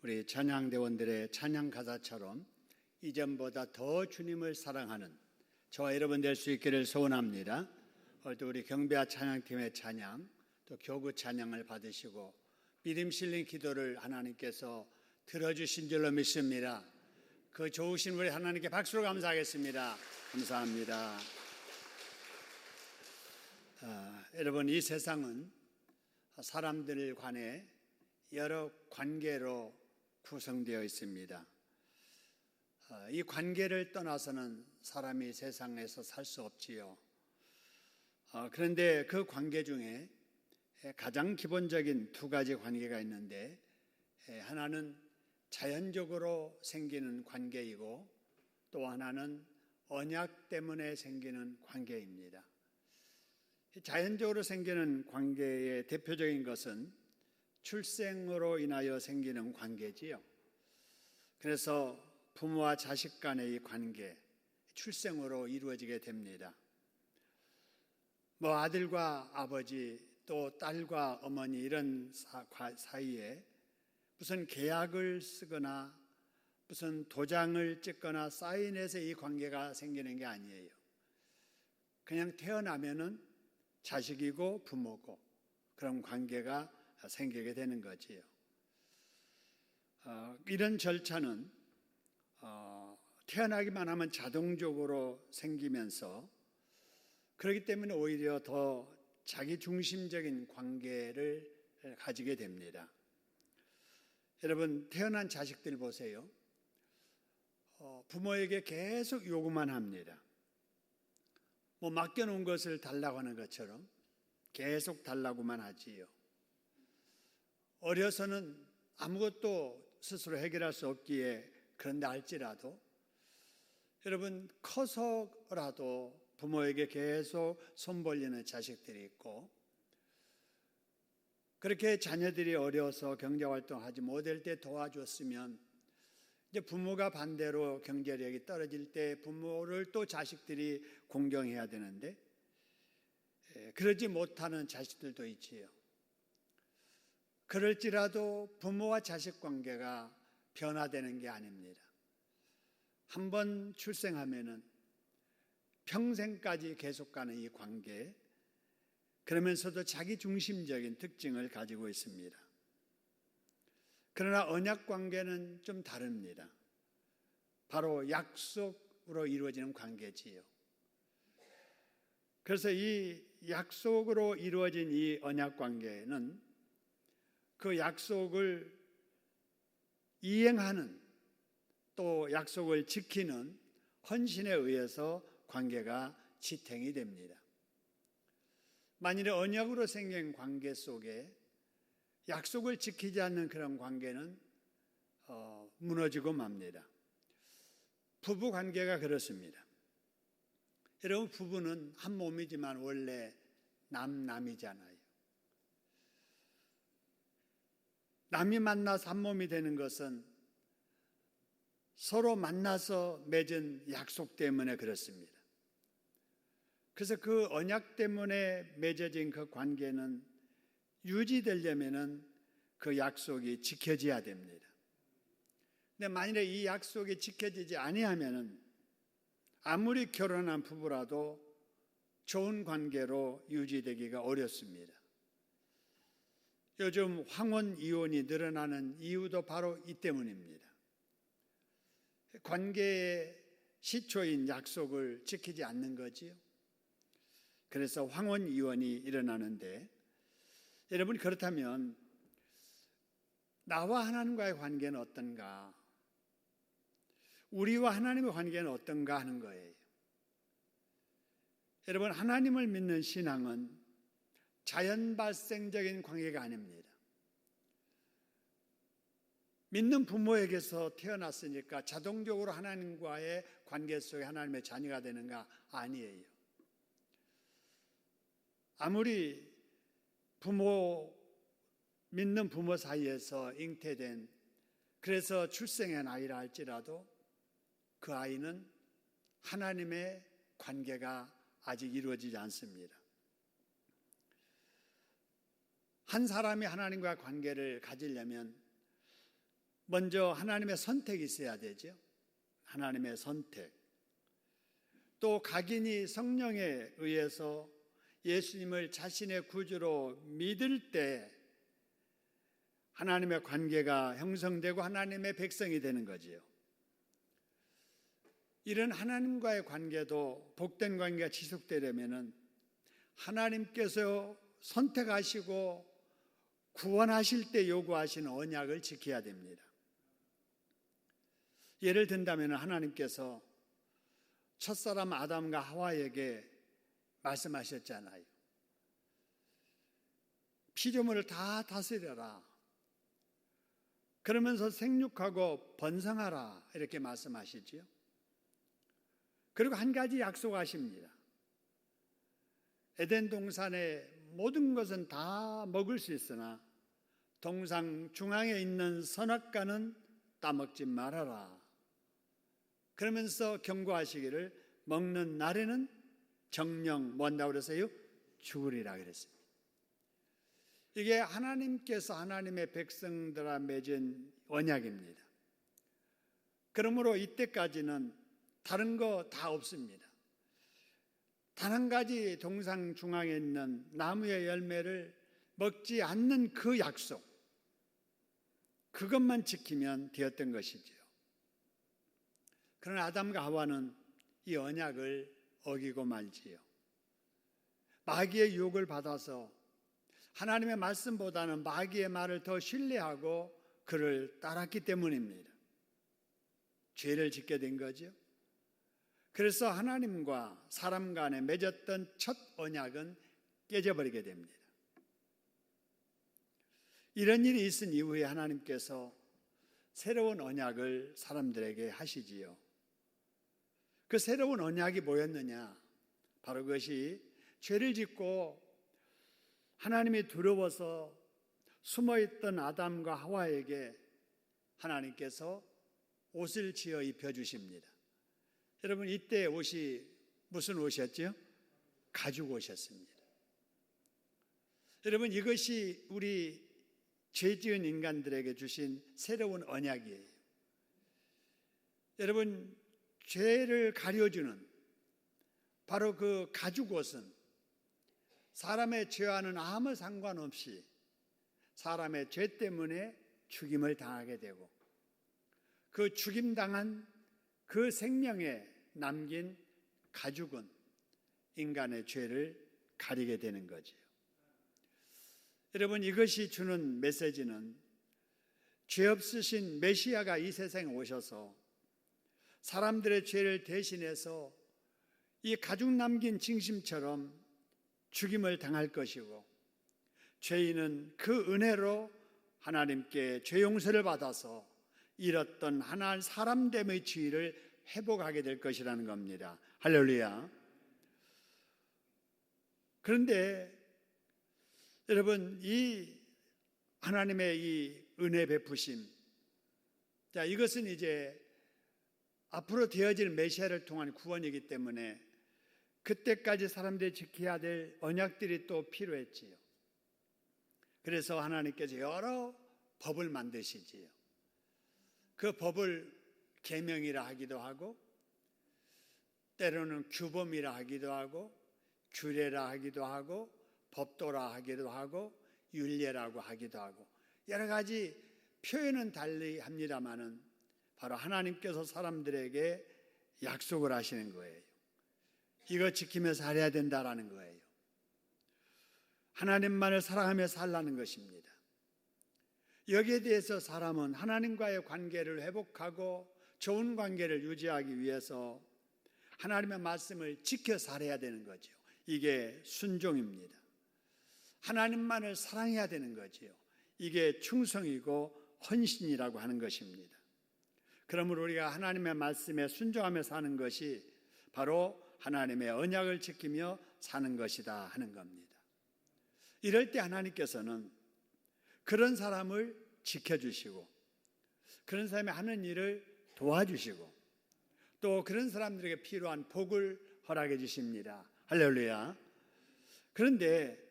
우리 찬양대원들의 찬양 가사처럼 이전보다 더 주님을 사랑하는 저와 여러분 될 수 있기를 소원합니다. 오늘도 우리 경배와 찬양팀의 찬양, 또 교구 찬양을 받으시고 믿음 실린 기도를 하나님께서 들어주신 줄로 믿습니다. 그 좋으신 우리 하나님께 박수로 감사하겠습니다. 감사합니다. 여러분, 이 세상은 사람들 간에 여러 관계로 구성되어 있습니다. 이 관계를 떠나서는 사람이 세상에서 살 수 없지요. 그런데 그 관계 중에 가장 기본적인 두 가지 관계가 있는데, 하나는 자연적으로 생기는 관계이고 또 하나는 언약 때문에 생기는 관계입니다. 자연적으로 생기는 관계의 대표적인 것은 출생으로 인하여 생기는 관계지요. 그래서 부모와 자식 간의 이 관계, 출생으로 이루어지게 됩니다. 아들과 아버지, 또 딸과 어머니 이런 사이에 무슨 계약을 쓰거나 무슨 도장을 찍거나 사인해서 이 관계가 생기는 게 아니에요. 그냥 태어나면은 자식이고 부모고 그런 관계가 생기게 되는 거지요. 이런 절차는 태어나기만 하면 자동적으로 생기면서 그렇기 때문에 오히려 더 자기중심적인 관계를 가지게 됩니다. 여러분, 태어난 자식들 보세요. 부모에게 계속 요구만 합니다. 맡겨놓은 것을 달라고 하는 것처럼 계속 달라고만 하지요. 어려서는 아무것도 스스로 해결할 수 없기에 그런다 할지라도 여러분, 커서라도 부모에게 계속 손 벌리는 자식들이 있고, 그렇게 자녀들이 어려서 경제활동하지 못할 때 도와줬으면 이제 부모가 반대로 경제력이 떨어질 때 부모를 또 자식들이 공경해야 되는데 그러지 못하는 자식들도 있지요. 그럴지라도 부모와 자식 관계가 변화되는 게 아닙니다. 한번 출생하면은 평생까지 계속 가는 이 관계, 그러면서도 자기중심적인 특징을 가지고 있습니다. 그러나 언약 관계는 좀 다릅니다. 바로 약속으로 이루어지는 관계지요. 그래서 이 약속으로 이루어진 이 언약 관계는 그 약속을 이행하는, 또 약속을 지키는 헌신에 의해서 관계가 지탱이 됩니다. 만일에 언약으로 생긴 관계 속에 약속을 지키지 않는 그런 관계는 무너지고 맙니다. 부부 관계가 그렇습니다. 여러분, 부부는 한 몸이지만 원래 남이잖아요. 남이 만나서 한 몸이 되는 것은 서로 만나서 맺은 약속 때문에 그렇습니다. 그래서 그 언약 때문에 맺어진 그 관계는 유지되려면은 그 약속이 지켜져야 됩니다. 근데 만일에 이 약속이 지켜지지 아니하면은 아무리 결혼한 부부라도 좋은 관계로 유지되기가 어렵습니다. 요즘 황혼 이혼이 늘어나는 이유도 바로 이 때문입니다. 관계의 시초인 약속을 지키지 않는 거지요. 그래서 황혼 이혼이 일어나는데, 여러분, 그렇다면 나와 하나님과의 관계는 어떤가? 우리와 하나님의 관계는 어떤가 하는 거예요. 여러분, 하나님을 믿는 신앙은 자연 발생적인 관계가 아닙니다. 믿는 부모에게서 태어났으니까 자동적으로 하나님과의 관계 속에 하나님의 자녀가 되는가? 아니에요. 아무리 믿는 부모 사이에서 잉태된, 그래서 출생한 아이라 할지라도 그 아이는 하나님의 관계가 아직 이루어지지 않습니다. 한 사람이 하나님과 관계를 가지려면 먼저 하나님의 선택이 있어야 되죠. 하나님의 선택. 또 각인이 성령에 의해서 예수님을 자신의 구주로 믿을 때 하나님의 관계가 형성되고 하나님의 백성이 되는 거지요. 이런 하나님과의 관계도 복된 관계가 지속되려면 하나님께서 선택하시고 구원하실 때 요구하시는 언약을 지켜야 됩니다. 예를 든다면 하나님께서 첫사람 아담과 하와에게 말씀하셨잖아요. 피조물을 다 다스려라. 그러면서 생육하고 번성하라 이렇게 말씀하시지요. 그리고 한 가지 약속하십니다. 에덴 동산의 모든 것은 다 먹을 수 있으나 동산 중앙에 있는 선악과는 따먹지 말아라. 그러면서 경고하시기를 먹는 날에는 정령 뭐한다고 그랬어요? 죽으리라 그랬습니다. 이게 하나님께서 하나님의 백성들과 맺은 언약입니다. 그러므로 이때까지는 다른 거 다 없습니다. 단 한 가지 동상 중앙에 있는 나무의 열매를 먹지 않는 그 약속, 그것만 지키면 되었던 것이지요. 그러나 아담과 하와는 이 언약을 어기고 말지요. 마귀의 유혹을 받아서 하나님의 말씀보다는 마귀의 말을 더 신뢰하고 그를 따랐기 때문입니다. 죄를 짓게 된 거죠. 그래서 하나님과 사람 간에 맺었던 첫 언약은 깨져버리게 됩니다. 이런 일이 있은 이후에 하나님께서 새로운 언약을 사람들에게 하시지요. 그 새로운 언약이 뭐였느냐? 바로 그것이 죄를 짓고 하나님이 두려워서 숨어있던 아담과 하와에게 하나님께서 옷을 지어 입혀주십니다. 여러분, 이때 옷이 무슨 옷이었죠? 가죽 옷이었습니다. 여러분, 이것이 우리 죄 지은 인간들에게 주신 새로운 언약이에요. 여러분, 죄를 가려주는 바로 그 가죽 옷은 사람의 죄와는 아무 상관없이 사람의 죄 때문에 죽임을 당하게 되고 그 죽임당한 그 생명에 남긴 가죽은 인간의 죄를 가리게 되는 거지요. 여러분, 이것이 주는 메시지는 죄 없으신 메시아가 이 세상에 오셔서 사람들의 죄를 대신해서 이 가죽 남긴 징심처럼 죽임을 당할 것이고 죄인은 그 은혜로 하나님께 죄 용서를 받아서 잃었던 하나님 사람됨의 지위를 회복하게 될 것이라는 겁니다. 할렐루야. 그런데 여러분, 이 하나님의 이 은혜 베푸심, 자, 이것은 이제 앞으로 되어질 메시아를 통한 구원이기 때문에 그때까지 사람들이 지켜야 될 언약들이 또 필요했지요. 그래서 하나님께서 여러 법을 만드시지요. 그 법을 계명이라 하기도 하고 때로는 규범이라 하기도 하고 규례라 하기도 하고 법도라 하기도 하고 율례라고 하기도 하고 여러 가지 표현은 달리 합니다마는 바로 하나님께서 사람들에게 약속을 하시는 거예요. 이거 지키며 살아야 된다라는 거예요. 하나님만을 사랑하며 살라는 것입니다. 여기에 대해서 사람은 하나님과의 관계를 회복하고 좋은 관계를 유지하기 위해서 하나님의 말씀을 지켜 살아야 되는 거죠. 이게 순종입니다. 하나님만을 사랑해야 되는 거지요. 이게 충성이고 헌신이라고 하는 것입니다. 그러므로 우리가 하나님의 말씀에 순종하며 사는 것이 바로 하나님의 언약을 지키며 사는 것이다 하는 겁니다. 이럴 때 하나님께서는 그런 사람을 지켜주시고 그런 사람이 하는 일을 도와주시고 또 그런 사람들에게 필요한 복을 허락해 주십니다. 할렐루야. 그런데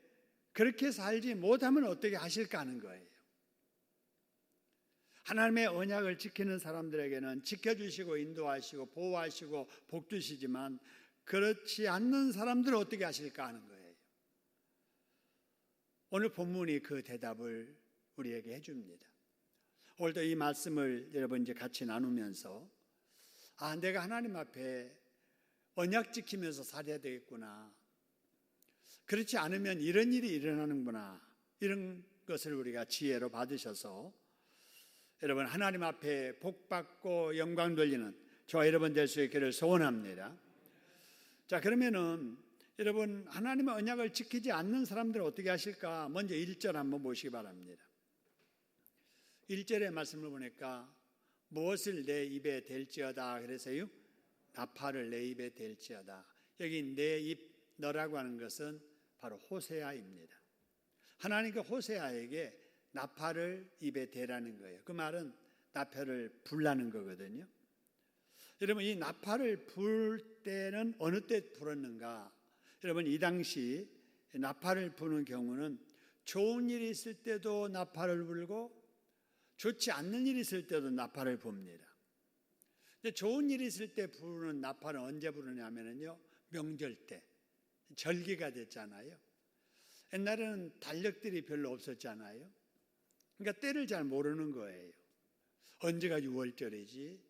그렇게 살지 못하면 어떻게 하실까 하는 거예요. 하나님의 언약을 지키는 사람들에게는 지켜주시고 인도하시고 보호하시고 복 주시지만 그렇지 않는 사람들은 어떻게 하실까 하는 거예요. 오늘 본문이 그 대답을 우리에게 해줍니다. 오늘도 이 말씀을 여러분 이제 같이 나누면서 내가 하나님 앞에 언약 지키면서 살아야 되겠구나. 그렇지 않으면 이런 일이 일어나는구나. 이런 것을 우리가 지혜로 받으셔서 여러분 하나님 앞에 복 받고 영광 돌리는 저와 여러분 될 수 있기를 소원합니다. 자, 그러면은 여러분 하나님의 언약을 지키지 않는 사람들은 어떻게 하실까? 먼저 1절 한번 보시기 바랍니다. 1절의 말씀을 보니까 무엇을 내 입에 댈지어다 그래서요. 나팔을 내 입에 댈지어다. 여기 내 입 너라고 하는 것은 바로 호세아입니다. 하나님께 호세아에게 나팔을 입에 대라는 거예요. 그 말은 나팔을 불라는 거거든요. 여러분 이 나팔을 불 때는 어느 때 불었는가? 여러분 이 당시 나팔을 부는 경우는 좋은 일이 있을 때도 나팔을 불고 좋지 않는 일이 있을 때도 나팔을 붑니다. 근데 좋은 일이 있을 때 부르는 나팔은 언제 부르냐면요. 명절 때 절기가 됐잖아요. 옛날에는 달력들이 별로 없었잖아요. 그러니까 때를 잘 모르는 거예요. 언제가 6월절이지,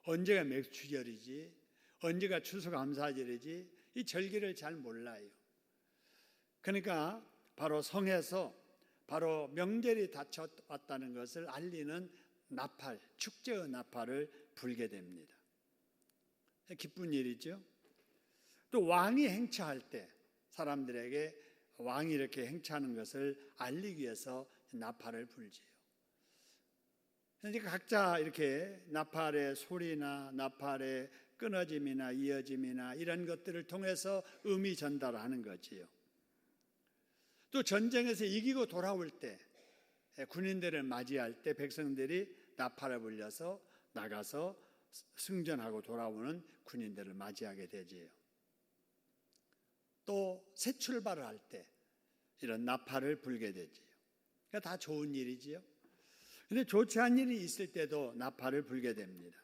언제가 맥추절이지, 언제가 추수감사절이지, 이 절기를 잘 몰라요. 그러니까 바로 성에서 바로 명절이 닥쳐왔다는 것을 알리는 나팔, 축제의 나팔을 불게 됩니다. 기쁜 일이죠. 또 왕이 행차할 때 사람들에게 왕이 이렇게 행차하는 것을 알리기 위해서 나팔을 불지요. 그러니까 각자 이렇게 나팔의 소리나 나팔의 끊어짐이나 이어짐이나 이런 것들을 통해서 의미 전달을 하는 거지요. 또 전쟁에서 이기고 돌아올 때 군인들을 맞이할 때 백성들이 나팔을 불려서 나가서 승전하고 돌아오는 군인들을 맞이하게 되지요. 또 새 출발을 할 때 이런 나팔을 불게 되지요. 그러니까 다 좋은 일이지요. 그런데 좋지 않은 일이 있을 때도 나팔을 불게 됩니다.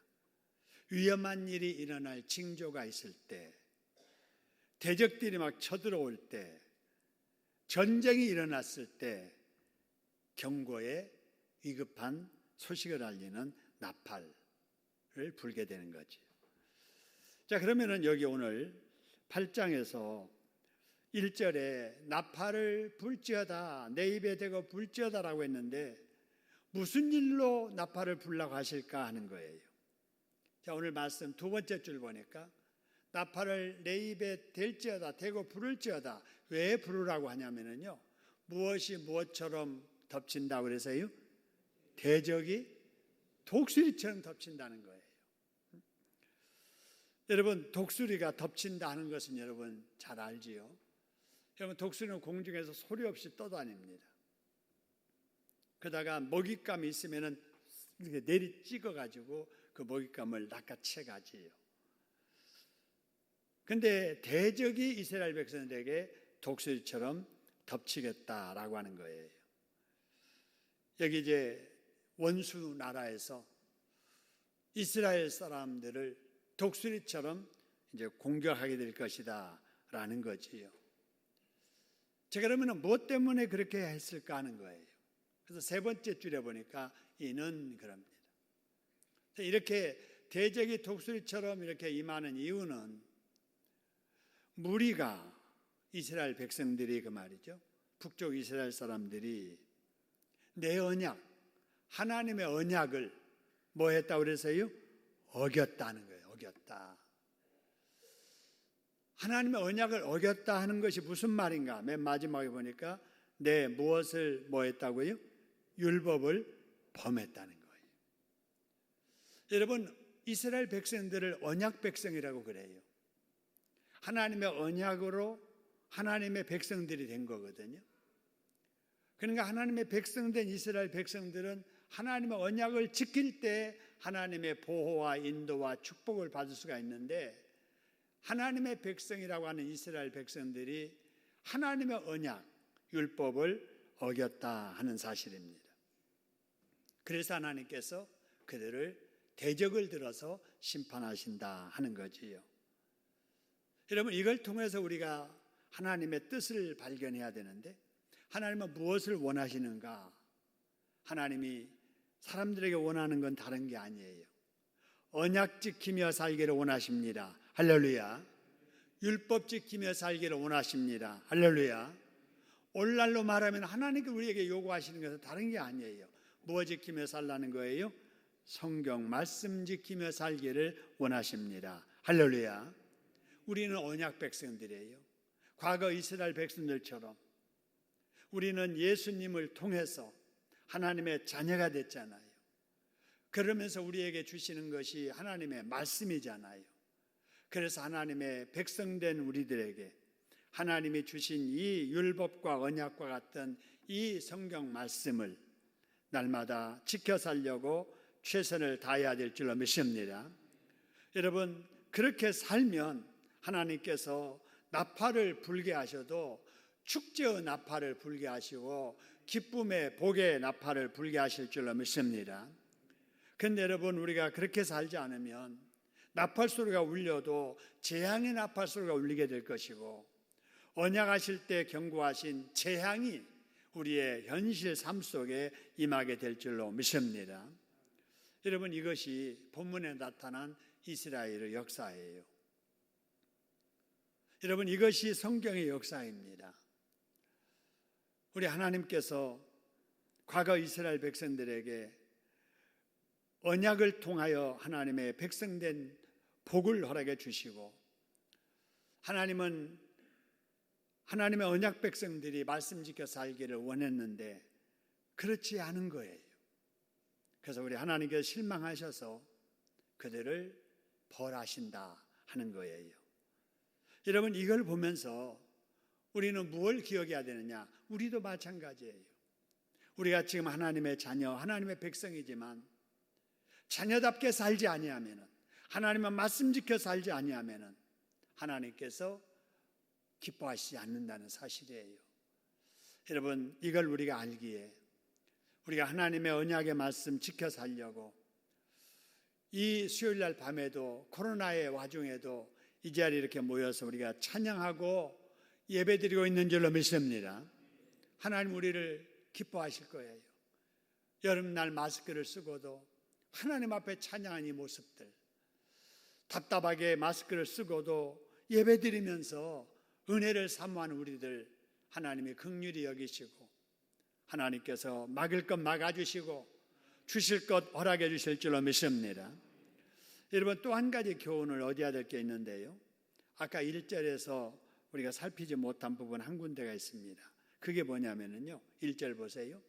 위험한 일이 일어날 징조가 있을 때, 대적들이 막 쳐들어올 때, 전쟁이 일어났을 때 경고에 위급한 소식을 알리는 나팔을 불게 되는 거지. 자, 그러면은 여기 오늘 8장에서 1절에 나팔을 불지어다, 내 입에 대고 불지어다라고 했는데 무슨 일로 나팔을 불라고 하실까 하는 거예요. 자, 오늘 말씀 두 번째 줄 보니까 나팔을 내 입에 댈지어다, 대고 부를지어다. 왜 부르라고 하냐면요, 무엇이 무엇처럼 덮친다고 그래서요? 대적이 독수리처럼 덮친다는 거예요. 여러분 독수리가 덮친다 하는 것은 여러분 잘 알지요. 여러분 독수리는 공중에서 소리 없이 떠다닙니다. 그러다가 먹잇감이 있으면은 이렇게 내리 찍어가지고 그 먹잇감을 낚아채 가지요. 근데 대적이 이스라엘 백성들에게 독수리처럼 덮치겠다라고 하는 거예요. 여기 이제 원수 나라에서 이스라엘 사람들을 독수리처럼 이제 공격하게 될 것이다라는 거지요. 제가 그러면 무엇 때문에 그렇게 했을까 하는 거예요. 그래서 세 번째 줄에 보니까 이는 그럽니다. 이렇게 대적이 독수리처럼 이렇게 임하는 이유는 무리가 이스라엘 백성들이 그 말이죠. 북쪽 이스라엘 사람들이 내 언약, 하나님의 언약을 뭐 했다고 그래서요? 어겼다는 거예요. 어겼다. 하나님의 언약을 어겼다 하는 것이 무슨 말인가? 맨 마지막에 보니까 내 무엇을 뭐 했다고요? 율법을 범했다는 거예요. 여러분 이스라엘 백성들을 언약 백성이라고 그래요. 하나님의 언약으로 하나님의 백성들이 된 거거든요. 그러니까 하나님의 백성된 이스라엘 백성들은 하나님의 언약을 지킬 때 하나님의 보호와 인도와 축복을 받을 수가 있는데 하나님의 백성이라고 하는 이스라엘 백성들이 하나님의 언약, 율법을 어겼다 하는 사실입니다. 그래서 하나님께서 그들을 대적을 들어서 심판하신다 하는 거지요. 여러분, 이걸 통해서 우리가 하나님의 뜻을 발견해야 되는데, 하나님은 무엇을 원하시는가? 하나님이 사람들에게 원하는 건 다른 게 아니에요. 언약 지키며 살기를 원하십니다. 할렐루야. 율법 지키며 살기를 원하십니다. 할렐루야. 오늘날로 말하면 하나님께서 우리에게 요구하시는 것은 다른 게 아니에요. 무엇 지키며 살라는 거예요? 성경 말씀 지키며 살기를 원하십니다. 할렐루야. 우리는 언약 백성들이에요. 과거 이스라엘 백성들처럼 우리는 예수님을 통해서 하나님의 자녀가 됐잖아요. 그러면서 우리에게 주시는 것이 하나님의 말씀이잖아요. 그래서 하나님의 백성된 우리들에게 하나님이 주신 이 율법과 언약과 같은 이 성경 말씀을 날마다 지켜 살려고 최선을 다해야 될 줄로 믿습니다. 여러분, 그렇게 살면 하나님께서 나팔을 불게 하셔도 축제의 나팔을 불게 하시고 기쁨의 복의 나팔을 불게 하실 줄로 믿습니다. 그런데 여러분, 우리가 그렇게 살지 않으면 나팔 소리가 울려도 재앙의 나팔 소리가 울리게 될 것이고, 언약하실 때 경고하신 재앙이 우리의 현실 삶 속에 임하게 될 줄로 믿습니다. 여러분, 이것이 본문에 나타난 이스라엘의 역사예요. 여러분, 이것이 성경의 역사입니다. 우리 하나님께서 과거 이스라엘 백성들에게 언약을 통하여 하나님의 백성된 복을 허락해 주시고, 하나님은 하나님의 언약 백성들이 말씀 지켜 살기를 원했는데 그렇지 않은 거예요. 그래서 우리 하나님께서 실망하셔서 그들을 벌하신다 하는 거예요. 여러분, 이걸 보면서 우리는 무엇을 기억해야 되느냐? 우리도 마찬가지예요. 우리가 지금 하나님의 자녀, 하나님의 백성이지만 자녀답게 살지 아니하면은, 하나님의 말씀 지켜 살지 아니하면은 하나님께서 기뻐하시지 않는다는 사실이에요. 여러분, 이걸 우리가 알기에 우리가 하나님의 언약의 말씀 지켜 살려고 이 수요일날 밤에도 코로나의 와중에도 이 자리에 이렇게 모여서 우리가 찬양하고 예배드리고 있는 줄로 믿습니다. 하나님 우리를 기뻐하실 거예요. 여름날 마스크를 쓰고도 하나님 앞에 찬양하는 이 모습들, 답답하게 마스크를 쓰고도 예배드리면서 은혜를 사모하는 우리들 하나님이 긍휼히 여기시고 하나님께서 막을 것 막아주시고 주실 것 허락해 주실 줄로 믿습니다. 여러분, 또 한 가지 교훈을 얻어야 될 게 있는데요, 아까 1절에서 우리가 살피지 못한 부분 한 군데가 있습니다. 그게 뭐냐면요, 1절 보세요.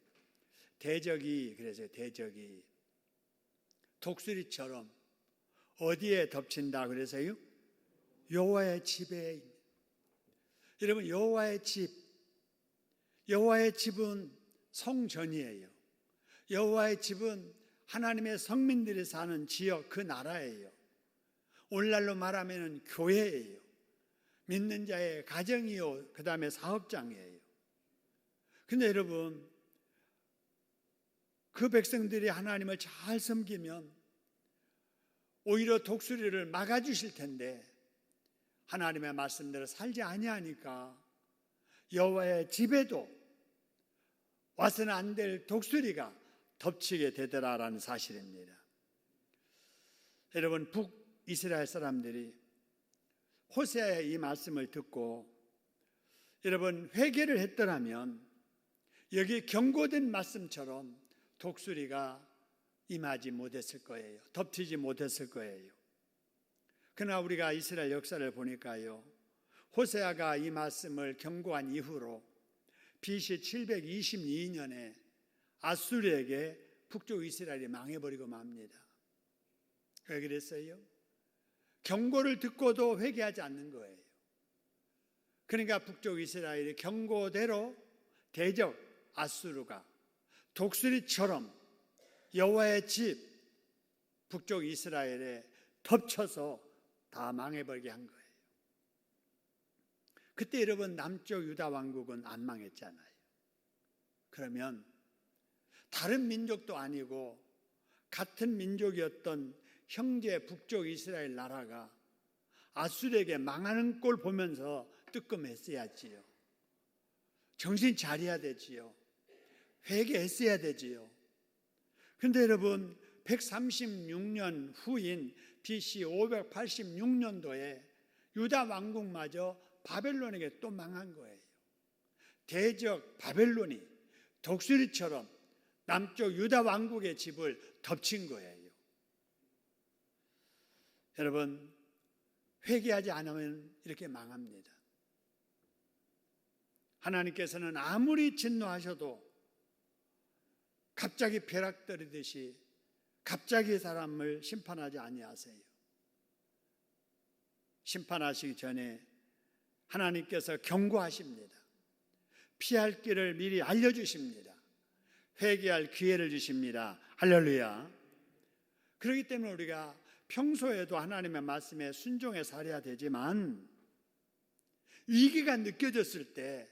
대적이, 그래서 대적이 독수리처럼 어디에 덮친다 그래서요? 여호와의 집에. 여러분, 여호와의 집은 성전이에요. 여호와의 집은 하나님의 성민들이 사는 지역, 그 나라예요. 오늘날로 말하면 교회예요. 믿는 자의 가정이요, 그 다음에 사업장이에요. 근데 여러분, 그 백성들이 하나님을 잘 섬기면 오히려 독수리를 막아주실 텐데 하나님의 말씀대로 살지 아니하니까 여호와의 집에도 와서는 안 될 독수리가 덮치게 되더라라는 사실입니다. 여러분, 북이스라엘 사람들이 호세아의 이 말씀을 듣고 여러분 회개를 했더라면 여기 경고된 말씀처럼 독수리가 임하지 못했을 거예요. 덮치지 못했을 거예요. 그러나 우리가 이스라엘 역사를 보니까요, 호세아가 이 말씀을 경고한 이후로 BC 722년에 아수르에게 북쪽 이스라엘이 망해버리고 맙니다. 왜 그랬어요? 경고를 듣고도 회개하지 않는 거예요. 그러니까 북쪽 이스라엘이 경고대로 대적 아수르가 독수리처럼 여호와의 집 북쪽 이스라엘에 덮쳐서 다 망해버리게 한 거예요. 그때 여러분, 남쪽 유다 왕국은 안 망했잖아요. 그러면 다른 민족도 아니고 같은 민족이었던 형제 북쪽 이스라엘 나라가 아수르에게 망하는 꼴 보면서 뜨끔했어야지요. 정신 차려야 되지요. 회개했어야 되지요. 그런데 여러분, 136년 후인 BC 586년도에 유다 왕국마저 바벨론에게 또 망한 거예요. 대적 바벨론이 독수리처럼 남쪽 유다 왕국의 집을 덮친 거예요. 여러분, 회개하지 않으면 이렇게 망합니다. 하나님께서는 아무리 진노하셔도 갑자기 벼락떨이듯이 갑자기 사람을 심판하지 아니하세요. 심판하시기 전에 하나님께서 경고하십니다. 피할 길을 미리 알려주십니다. 회개할 기회를 주십니다. 할렐루야. 그렇기 때문에 우리가 평소에도 하나님의 말씀에 순종해 살아야 되지만 위기가 느껴졌을 때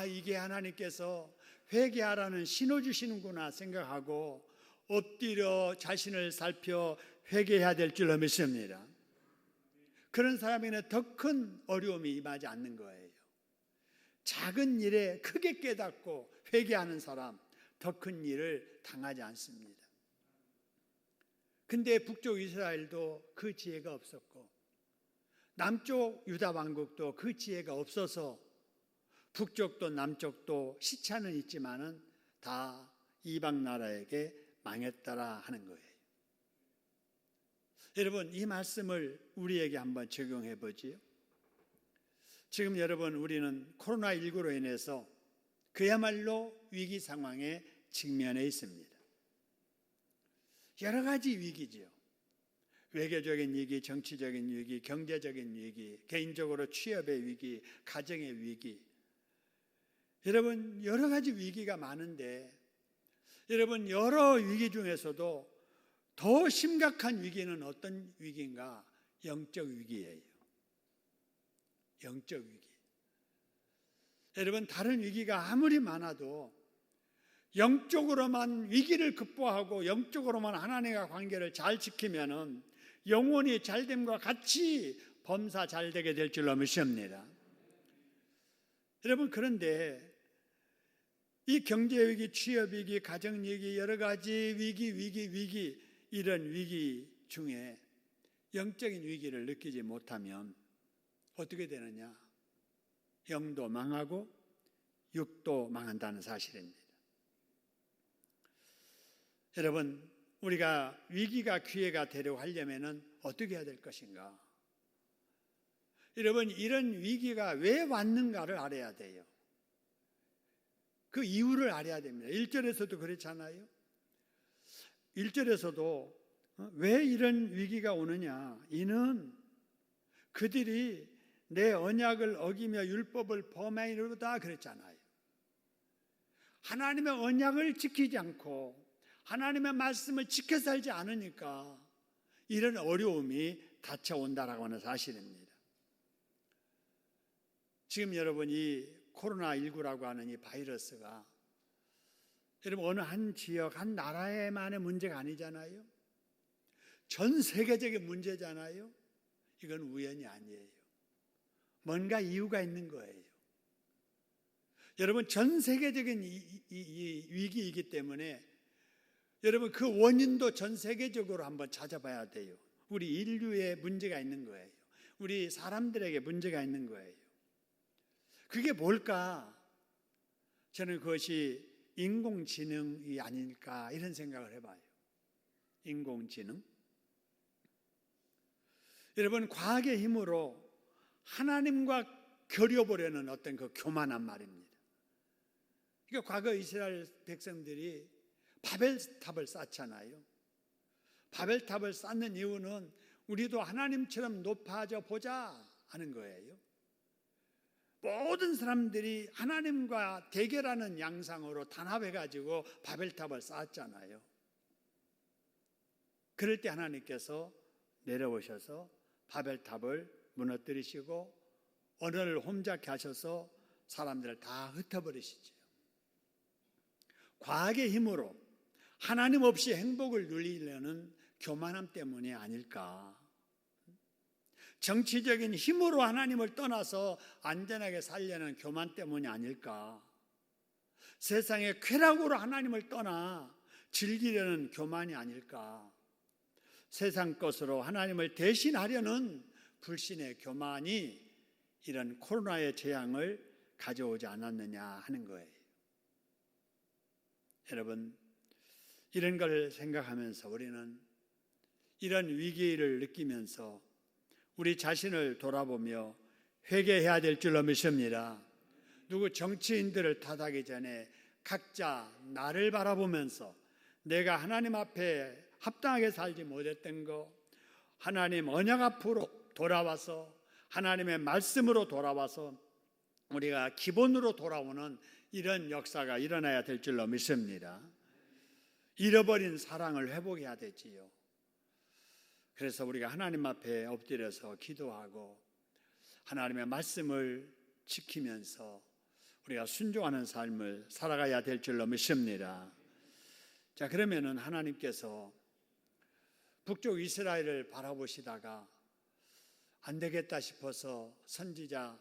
이게 하나님께서 회개하라는 신호 주시는구나 생각하고 엎드려 자신을 살펴 회개해야 될 줄로 믿습니다. 그런 사람에게는 더 큰 어려움이 임하지 않는 거예요. 작은 일에 크게 깨닫고 회개하는 사람, 더 큰 일을 당하지 않습니다. 근데 북쪽 이스라엘도 그 지혜가 없었고 남쪽 유다 왕국도 그 지혜가 없어서 북쪽도 남쪽도 시차는 있지만은 다 이방 나라에게 망했더라 하는 거예요. 여러분, 이 말씀을 우리에게 한번 적용해 보지요. 지금 여러분, 우리는 코로나19로 인해서 그야말로 위기 상황에 직면해 있습니다. 여러 가지 위기지요. 외교적인 위기, 정치적인 위기, 경제적인 위기, 개인적으로 취업의 위기, 가정의 위기. 여러분, 여러 가지 위기가 많은데 여러분, 여러 위기 중에서도 더 심각한 위기는 어떤 위기인가? 영적 위기예요. 영적 위기. 여러분, 다른 위기가 아무리 많아도 영적으로만 위기를 극복하고 영적으로만 하나님과 관계를 잘 지키면은 영혼이 잘됨과 같이 범사 잘 되게 될 줄로 믿습니다. 여러분, 그런데 이 경제위기, 취업위기, 가정위기, 여러 가지 위기 이런 위기 중에 영적인 위기를 느끼지 못하면 어떻게 되느냐? 영도 망하고 육도 망한다는 사실입니다. 여러분, 우리가 위기가 기회가 되려고 하려면 어떻게 해야 될 것인가? 여러분, 이런 위기가 왜 왔는가를 알아야 돼요. 그 이유를 알아야 됩니다. 1절에서도 그렇잖아요. 1절에서도 왜 이런 위기가 오느냐? 이는 그들이 내 언약을 어기며 율법을 범하이로다 그랬잖아요. 하나님의 언약을 지키지 않고 하나님의 말씀을 지켜 살지 않으니까 이런 어려움이 닥쳐온다라고 하는 사실입니다. 지금 여러분이 코로나19라고 하는 이 바이러스가 여러분 어느 한 지역, 한 나라에만의 문제가 아니잖아요. 전 세계적인 문제잖아요. 이건 우연이 아니에요. 뭔가 이유가 있는 거예요. 여러분, 전 세계적인 이 위기이기 때문에 여러분 그 원인도 전 세계적으로 한번 찾아봐야 돼요. 우리 인류에 문제가 있는 거예요. 우리 사람들에게 문제가 있는 거예요. 그게 뭘까? 저는 그것이 인공지능이 아닐까 이런 생각을 해봐요. 인공지능. 여러분, 과학의 힘으로 하나님과 겨뤄보려는 어떤 그 교만한 말입니다. 그러니까 과거 이스라엘 백성들이 바벨탑을 쌓잖아요. 바벨탑을 쌓는 이유는 우리도 하나님처럼 높아져 보자 하는 거예요. 모든 사람들이 하나님과 대결하는 양상으로 단합해가지고 바벨탑을 쌓았잖아요. 그럴 때 하나님께서 내려오셔서 바벨탑을 무너뜨리시고 언어를 혼잡케 하셔서 사람들을 다 흩어버리시죠. 과학의 힘으로 하나님 없이 행복을 누리려는 교만함 때문이 아닐까? 정치적인 힘으로 하나님을 떠나서 안전하게 살려는 교만 때문이 아닐까? 세상의 쾌락으로 하나님을 떠나 즐기려는 교만이 아닐까? 세상 것으로 하나님을 대신하려는 불신의 교만이 이런 코로나의 재앙을 가져오지 않았느냐 하는 거예요. 여러분, 이런 걸 생각하면서 우리는 이런 위기를 느끼면서 우리 자신을 돌아보며 회개해야 될 줄로 믿습니다. 누구 정치인들을 탓하기 전에 각자 나를 바라보면서 내가 하나님 앞에 합당하게 살지 못했던 거, 하나님 언약 앞으로 돌아와서 하나님의 말씀으로 돌아와서 우리가 기본으로 돌아오는 이런 역사가 일어나야 될 줄로 믿습니다. 잃어버린 사랑을 회복해야 되지요. 그래서 우리가 하나님 앞에 엎드려서 기도하고 하나님의 말씀을 지키면서 우리가 순종하는 삶을 살아가야 될 줄로 믿습니다. 자, 그러면은 하나님께서 북쪽 이스라엘을 바라보시다가 안 되겠다 싶어서 선지자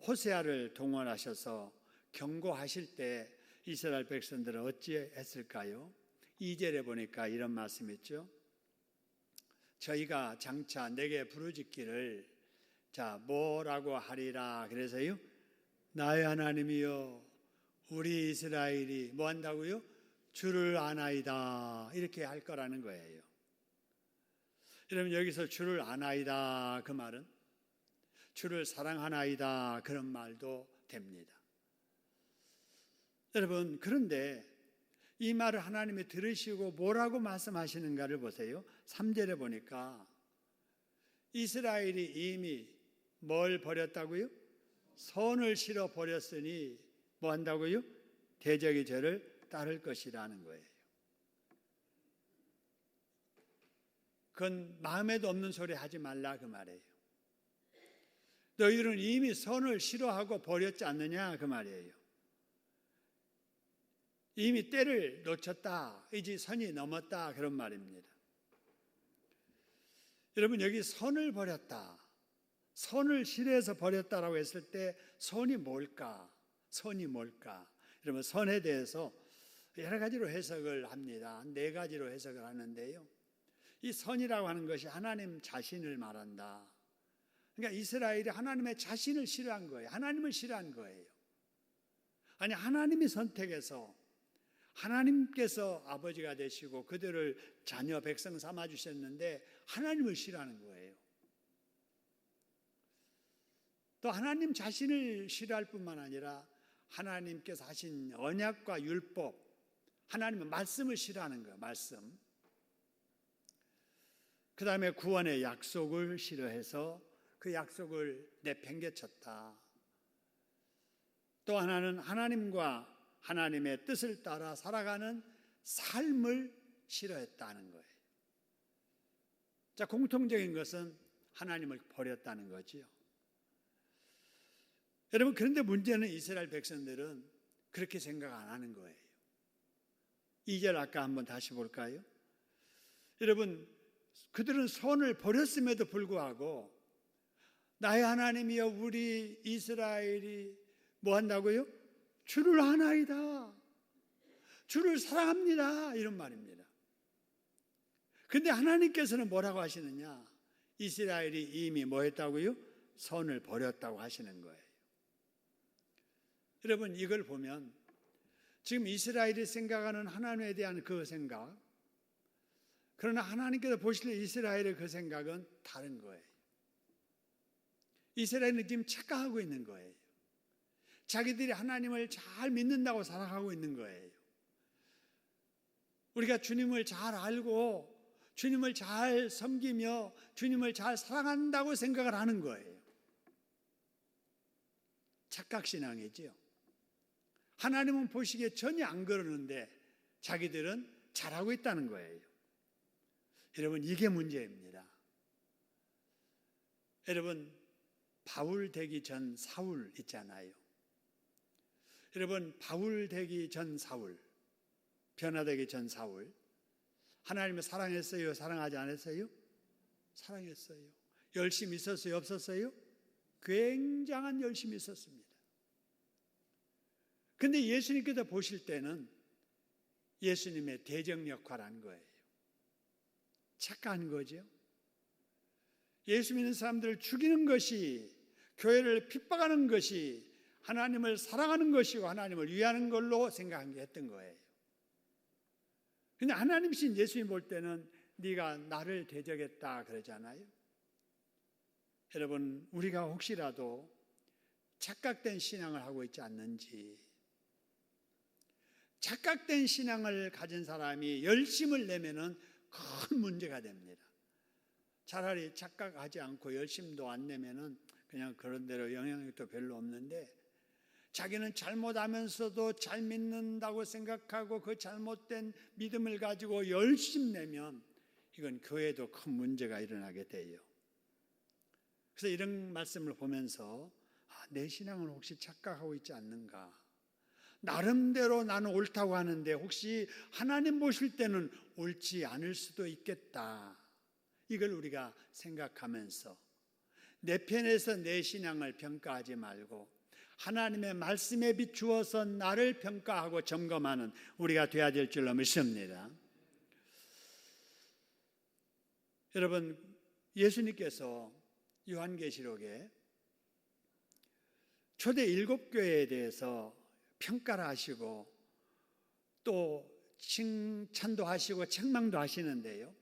호세아를 동원하셔서 경고하실 때 이스라엘 백성들은 어찌했을까요? 2절에 보니까 이런 말씀이 있죠. 저희가 장차 내게 부르짖기를 자 뭐라고 하리라. 그래서요, 나의 하나님이여 우리 이스라엘이 뭐 한다고요? 주를 아나이다, 이렇게 할 거라는 거예요. 여러분, 여기서 주를 아나이다, 그 말은 주를 사랑하나이다, 그런 말도 됩니다. 여러분, 그런데 이 말을 하나님이 들으시고 뭐라고 말씀하시는가를 보세요. 3절에 보니까 이스라엘이 이미 뭘 버렸다고요? 선을 실어 버렸으니 뭐 한다고요? 대적이 저를 따를 것이라는 거예요. 그건 마음에도 없는 소리 하지 말라, 그 말이에요. 너희들은 이미 선을 싫어하고 버렸지 않느냐, 그 말이에요. 이미 때를 놓쳤다, 이제 선이 넘었다, 그런 말입니다. 여러분, 여기 선을 버렸다, 선을 싫어해서 버렸다라고 했을 때 선이 뭘까? 선이 뭘까? 여러분, 선에 대해서 여러 가지로 해석을 합니다. 4가지로 해석을 하는데요, 이 선이라고 하는 것이 하나님 자신을 말한다. 그러니까 이스라엘이 하나님의 자신을 싫어한 거예요. 하나님을 싫어한 거예요. 아니, 하나님이 선택해서 하나님께서 아버지가 되시고 그들을 자녀 백성 삼아 주셨는데 하나님을 싫어하는 거예요. 또 하나님 자신을 싫어할 뿐만 아니라 하나님께서 하신 언약과 율법, 하나님의 말씀을 싫어하는 거예요. 말씀. 그 다음에 구원의 약속을 싫어해서 그 약속을 내팽개쳤다. 또 하나는 하나님과 하나님의 뜻을 따라 살아가는 삶을 싫어했다는 거예요. 자, 공통적인 것은 하나님을 버렸다는 거지요. 여러분, 그런데 문제는 이스라엘 백성들은 그렇게 생각 안 하는 거예요. 2절 아까 한번 다시 볼까요? 여러분, 그들은 선을 버렸음에도 불구하고 나의 하나님이여 우리 이스라엘이 뭐 한다고요? 주를 아나이다, 주를 사랑합니다, 이런 말입니다. 그런데 하나님께서는 뭐라고 하시느냐? 이스라엘이 이미 뭐 했다고요? 선을 버렸다고 하시는 거예요. 여러분, 이걸 보면 지금 이스라엘이 생각하는 하나님에 대한 그 생각, 그러나 하나님께서 보실 이스라엘의 그 생각은 다른 거예요. 이스라엘은 지금 착각하고 있는 거예요. 자기들이 하나님을 잘 믿는다고 살아가고 있는 거예요. 우리가 주님을 잘 알고 주님을 잘 섬기며 주님을 잘 사랑한다고 생각을 하는 거예요. 착각신앙이지요. 하나님은 보시기에 전혀 안 그러는데 자기들은 잘하고 있다는 거예요. 여러분, 이게 문제입니다. 여러분, 바울 되기 전 사울 있잖아요. 여러분, 바울 되기 전 사울, 변화되기 전 사울, 하나님을 사랑했어요? 사랑하지 않았어요? 사랑했어요. 열심히 있었어요? 없었어요? 굉장한 열심이 있었습니다. 근데 예수님께서 보실 때는 예수님의 대적 역할한 거예요. 착각한 거죠. 예수 믿는 사람들을 죽이는 것이, 교회를 핍박하는 것이 하나님을 사랑하는 것이고 하나님을 위하는 걸로 생각했던 거예요. 근데 하나님이신 예수님 볼 때는 네가 나를 대적했다 그러잖아요. 여러분, 우리가 혹시라도 착각된 신앙을 하고 있지 않는지, 착각된 신앙을 가진 사람이 열심을 내면은 큰 문제가 됩니다. 차라리 착각하지 않고 열심도 안 내면은 그냥 그런 대로 영향력도 별로 없는데, 자기는 잘못하면서도 잘 믿는다고 생각하고 그 잘못된 믿음을 가지고 열심 내면 이건 교회에도 큰 문제가 일어나게 돼요. 그래서 이런 말씀을 보면서 내 신앙은 혹시 착각하고 있지 않는가? 나름대로 나는 옳다고 하는데 혹시 하나님 보실 때는 옳지 않을 수도 있겠다. 이걸 우리가 생각하면서 내 편에서 내 신앙을 평가하지 말고 하나님의 말씀에 비추어서 나를 평가하고 점검하는 우리가 되어야 될 줄로 믿습니다. 여러분, 예수님께서 요한계시록에 초대 7교회에 대해서 평가를 하시고 또 칭찬도 하시고 책망도 하시는데요,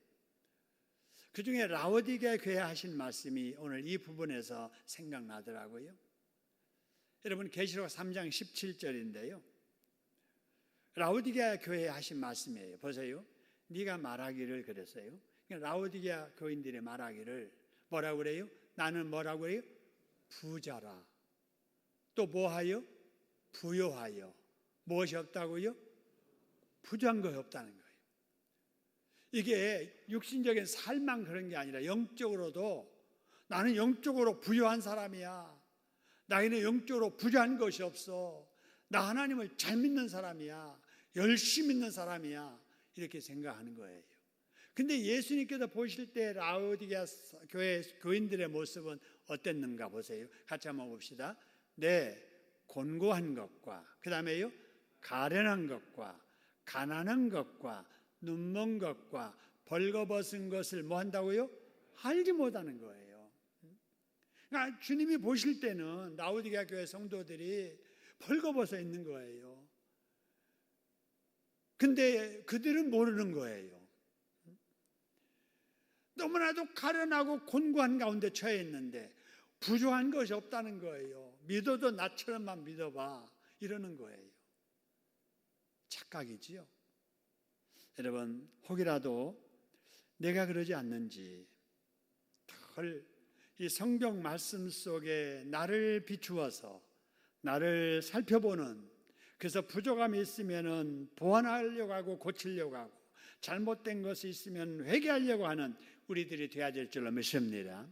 그 중에 라오디게아 교회에 하신 말씀이 오늘 이 부분에서 생각나더라고요. 여러분, 계시록 3장 17절인데요 라오디게아 교회에 하신 말씀이에요. 보세요. 네가 말하기를 그랬어요. 라오디게아 교인들이 말하기를 뭐라고 그래요? 나는 뭐라고 그래요? 부자라. 또 뭐하여? 부요하여. 무엇이 없다고요? 부자한 것이 없다는 거예요. 이게 육신적인 삶만 그런 게 아니라 영적으로도 나는 영적으로 부유한 사람이야. 나에는 영적으로 부자한 것이 없어. 나 하나님을 잘 믿는 사람이야. 열심히 믿는 사람이야. 이렇게 생각하는 거예요. 근데 예수님께서 보실 때 라오디게아 교회 교인들의 모습은 어땠는가 보세요. 같이 한번 봅시다. 네, 곤고한 것과 그 다음에요 가련한 것과 가난한 것과 눈먼 것과 벌거벗은 것을 뭐 한다고요? 알지 못하는 거예요. 그러니까 주님이 보실 때는 라오디게아 교회 성도들이 벌거벗어 있는 거예요. 근데 그들은 모르는 거예요. 너무나도 가련하고 곤고한 가운데 처해 있는데 부족한 것이 없다는 거예요. 믿어도 나처럼만 믿어봐 이러는 거예요. 착각이지요. 여러분, 혹이라도 내가 그러지 않는지 이 성경 말씀 속에 나를 비추어서 나를 살펴보는, 그래서 부족함이 있으면 보완하려고 하고 고치려고 하고 잘못된 것이 있으면 회개하려고 하는 우리들이 되어야 될 줄로 믿습니다.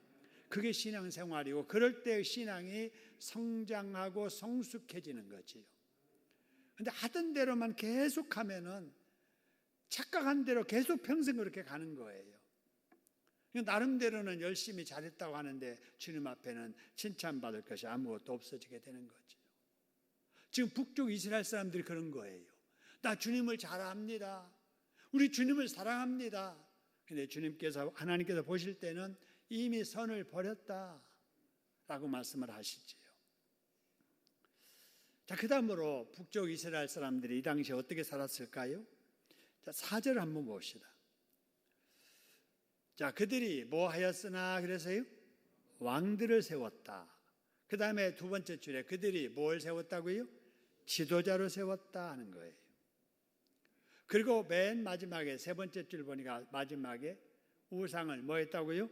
그게 신앙생활이고 그럴 때 신앙이 성장하고 성숙해지는 거지요. 그런데 하던 대로만 계속하면은 착각한 대로 계속 평생 그렇게 가는 거예요. 나름대로는 열심히 잘했다고 하는데 주님 앞에는 칭찬받을 것이 아무것도 없어지게 되는 거죠. 지금 북쪽 이스라엘 사람들이 그런 거예요. 나 주님을 잘 압니다. 우리 주님을 사랑합니다. 근데 주님께서, 하나님께서 보실 때는 이미 선을 버렸다라고 말씀을 하시지요. 자, 그 다음으로 북쪽 이스라엘 사람들이 이 당시에 어떻게 살았을까요? 자, 4절 한번 봅시다. 자, 그들이 뭐 하였으나 그래서요? 왕들을 세웠다. 그 다음에 두 번째 줄에 그들이 뭘 세웠다고요? 지도자로 세웠다 하는 거예요. 그리고 맨 마지막에 세 번째 줄 보니까 마지막에 우상을 뭐 했다고요?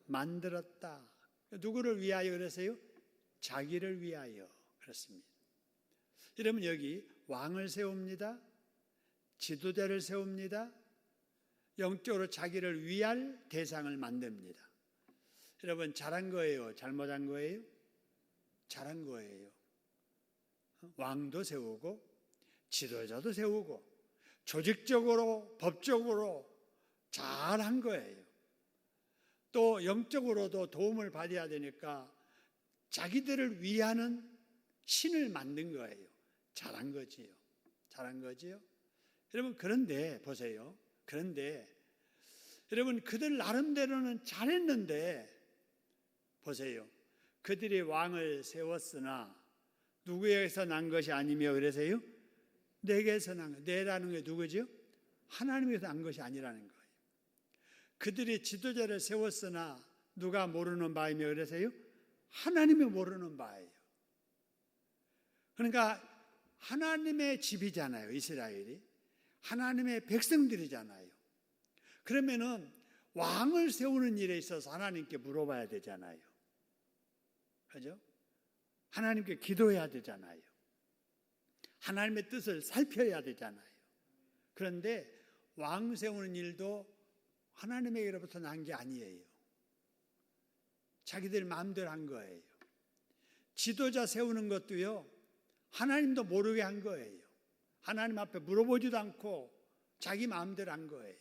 만들었다. 누구를 위하여 그랬어요? 자기를 위하여 그렇습니다. 여러분, 여기 왕을 세웁니다. 지도자를 세웁니다. 영적으로 자기를 위할 대상을 만듭니다. 여러분, 잘한 거예요? 잘못한 거예요? 잘한 거예요. 왕도 세우고 지도자도 세우고 조직적으로, 법적으로 잘한 거예요. 또 영적으로도 도움을 받아야 되니까 자기들을 위하는 신을 만든 거예요. 잘한 거지요. 잘한 거지요. 여러분, 그런데 보세요. 그런데 여러분, 그들 나름대로는 잘했는데 보세요. 그들이 왕을 세웠으나 누구에게서 난 것이 아니며 그래서요? 내게서 난 것. 내라는 게 누구죠? 하나님에게서 난 것이 아니라는 거예요. 그들이 지도자를 세웠으나 누가 모르는 바이며 그래서요? 하나님이 모르는 바예요. 그러니까 하나님의 집이잖아요. 이스라엘이. 하나님의 백성들이잖아요. 그러면은 왕을 세우는 일에 있어서 하나님께 물어봐야 되잖아요. 그죠? 하나님께 기도해야 되잖아요. 하나님의 뜻을 살펴야 되잖아요. 그런데 왕 세우는 일도 하나님에게로부터 난 게 아니에요. 자기들 마음대로 한 거예요. 지도자 세우는 것도요, 하나님도 모르게 한 거예요. 하나님 앞에 물어보지도 않고 자기 마음대로 한 거예요.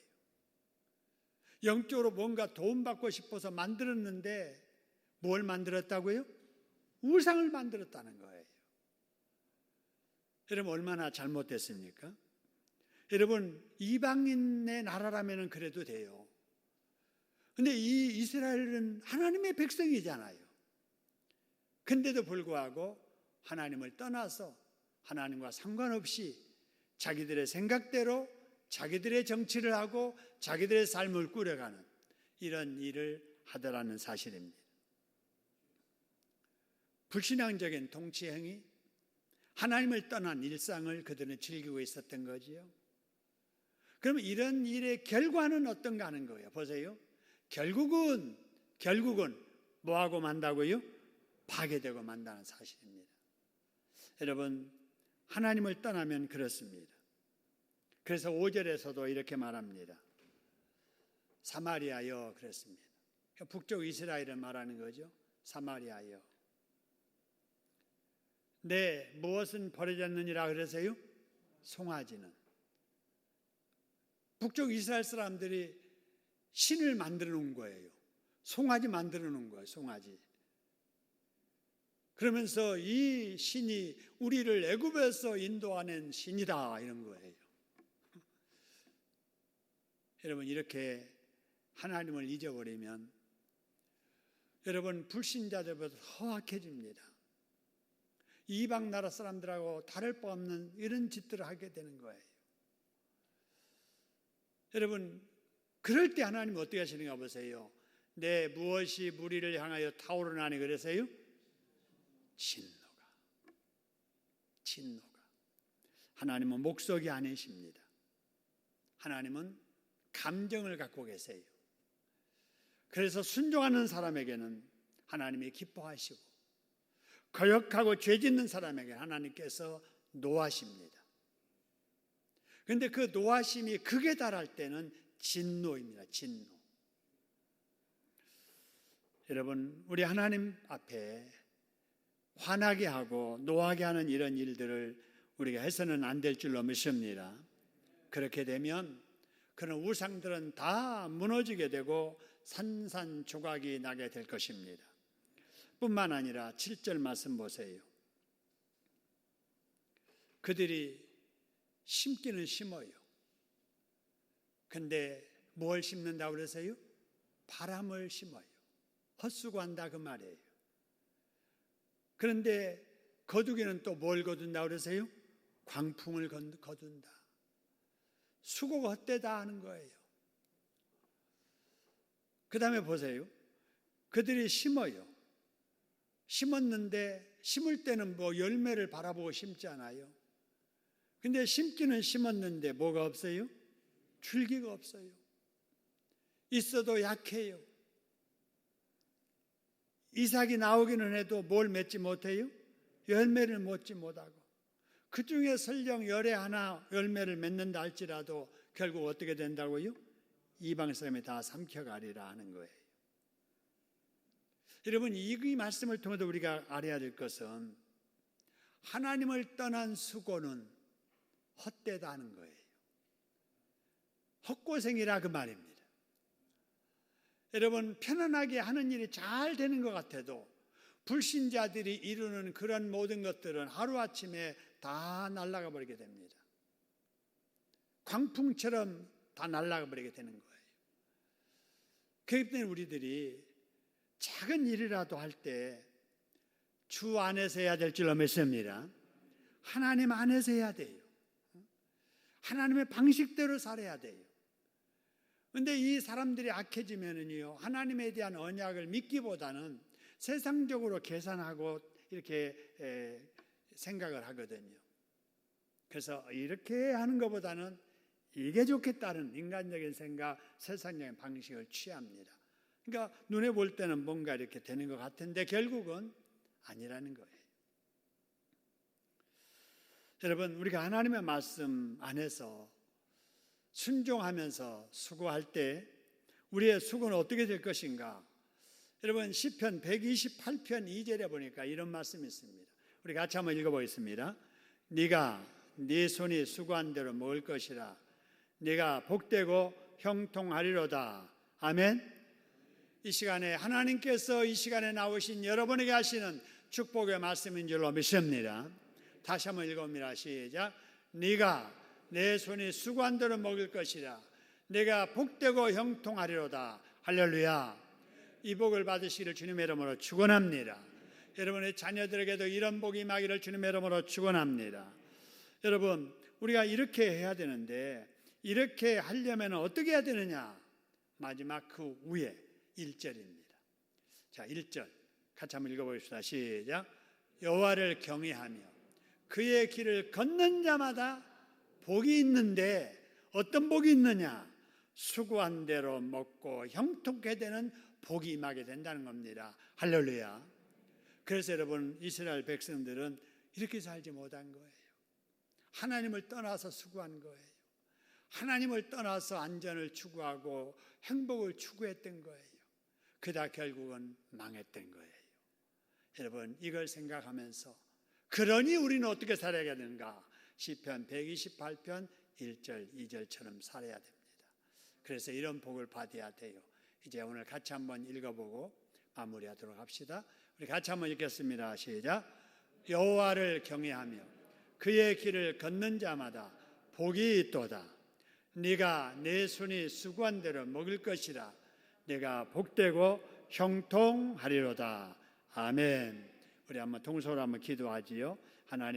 영적으로 뭔가 도움받고 싶어서 만들었는데 뭘 만들었다고요? 우상을 만들었다는 거예요. 여러분, 얼마나 잘못됐습니까? 여러분, 이방인의 나라라면 그래도 돼요. 근데 이 이스라엘은 하나님의 백성이잖아요. 근데도 불구하고 하나님을 떠나서 하나님과 상관없이 자기들의 생각대로 자기들의 정치를 하고 자기들의 삶을 꾸려가는 이런 일을 하더라는 사실입니다. 불신앙적인 통치 행위, 하나님을 떠난 일상을 그들은 즐기고 있었던 거지요. 그러면 이런 일의 결과는 어떤가 하는 거예요. 보세요. 결국은 뭐하고 만다고요? 파괴되고 만다는 사실입니다. 여러분, 하나님을 떠나면 그렇습니다. 그래서 5절에서도 이렇게 말합니다. 사마리아여 그랬습니다. 북쪽 이스라엘을 말하는 거죠. 사마리아여. 네, 무엇은 버려졌느니라 그러세요? 송아지는. 북쪽 이스라엘 사람들이 신을 만들어 놓은 거예요. 송아지 만들어 놓은 거예요. 송아지. 그러면서 이 신이 우리를 애굽에서 인도하는 신이다 이런 거예요. 여러분, 이렇게 하나님을 잊어버리면 여러분, 불신자들보다 허악해집니다. 이방 나라 사람들하고 다를 바 없는 이런 짓들을 하게 되는 거예요. 여러분, 그럴 때 하나님은 어떻게 하시는가 보세요. 내 무엇이 무리를 향하여 타오르나니 그러세요? 진노가. 하나님은 목석이 아니십니다. 하나님은 감정을 갖고 계세요. 그래서 순종하는 사람에게는 하나님이 기뻐하시고 거역하고 죄짓는 사람에게 하나님께서 노하십니다. 그런데 그 노하심이 극에 달할 때는 진노입니다. 진노. 여러분, 우리 하나님 앞에 화나게 하고 노하게 하는 이런 일들을 우리가 해서는 안 될 줄로 믿습니다. 그렇게 되면 그런 우상들은 다 무너지게 되고 산산조각이 나게 될 것입니다. 뿐만 아니라 7절 말씀 보세요. 그들이 심기는 심어요. 근데 뭘 심는다고 그러세요? 바람을 심어요. 헛수고한다 그 말이에요. 그런데 거두기는 또 뭘 거둔다고 그러세요? 광풍을 거둔다. 수고가 헛되다 하는 거예요. 그 다음에 보세요. 그들이 심어요. 심었는데 심을 때는 뭐 열매를 바라보고 심잖아요. 근데 심기는 심었는데 뭐가 없어요? 줄기가 없어요. 있어도 약해요. 이삭이 나오기는 해도 뭘 맺지 못해요? 열매를 맺지 못하고. 그 중에 설령 열에 하나 열매를 맺는다 할지라도 결국 어떻게 된다고요? 이방 사람이 다 삼켜가리라 하는 거예요. 여러분, 이 말씀을 통해서 우리가 알아야 될 것은 하나님을 떠난 수고는 헛되다 하는 거예요. 헛고생이라 그 말입니다. 여러분, 편안하게 하는 일이 잘 되는 것 같아도 불신자들이 이루는 그런 모든 것들은 하루아침에 다 날아가 버리게 됩니다. 광풍처럼 다 날아가 버리게 되는 거예요. 그렇기 때문에 우리들이 작은 일이라도 할 때 주 안에서 해야 될 줄로 믿습니다. 하나님 안에서 해야 돼요. 하나님의 방식대로 살아야 돼요. 그런데 이 사람들이 악해지면은요, 하나님에 대한 언약을 믿기보다는 세상적으로 계산하고 이렇게 생각을 하거든요. 그래서 이렇게 하는 것보다는 이게 좋겠다는 인간적인 생각, 세상적인 방식을 취합니다. 그러니까 눈에 볼 때는 뭔가 이렇게 되는 것 같은데 결국은 아니라는 거예요. 여러분, 우리가 하나님의 말씀 안에서 순종하면서 수고할 때 우리의 수고는 어떻게 될 것인가? 여러분, 시편 128편 2절에 보니까 이런 말씀이 있습니다. 우리 같이 한번 읽어보겠습니다. 네가 네 손이 수고한 대로 먹을 것이라. 네가 복되고 형통하리로다. 아멘. 이 시간에 하나님께서 이 시간에 나오신 여러분에게 하시는 축복의 말씀인 줄로 믿습니다. 다시 한번 읽어봅니다. 시작. 네가 내 손이 수고한 대로 먹을 것이라. 내가 복되고 형통하리로다. 할렐루야. 이 복을 받으시기를 주님의 이름으로 축원합니다. 여러분의 자녀들에게도 이런 복이 임하기를 주님의 이름으로 축원합니다. 여러분, 우리가 이렇게 해야 되는데 이렇게 하려면 어떻게 해야 되느냐? 마지막 그 위에 1절입니다. 자, 1절 같이 한번 읽어보겠습니다. 시작. 여호와를 경외하며 그의 길을 걷는 자마다 복이 있는데 어떤 복이 있느냐? 수고한 대로 먹고 형통케 되는 복이 임하게 된다는 겁니다. 할렐루야. 그래서 여러분, 이스라엘 백성들은 이렇게 살지 못한 거예요. 하나님을 떠나서 수고한 거예요. 하나님을 떠나서 안전을 추구하고 행복을 추구했던 거예요. 그러다 결국은 망했던 거예요. 여러분, 이걸 생각하면서 그러니 우리는 어떻게 살아야 되는가? 시편 128편 1절 2절처럼 살아야 됩니다. 그래서 이런 복을 받아야 돼요. 이제 오늘 같이 한번 읽어보고 마무리하도록 합시다. 우리 같이 한번 읽겠습니다. 시작. 여호와를 경외하며 그의 길을 걷는 자마다 복이 있도다. 네가 내 손이 수고한 대로 먹을 것이라. 내가 복되고 형통하리로다. 아멘. 우리 한번 통성으로 한번 기도하지요. 하나님.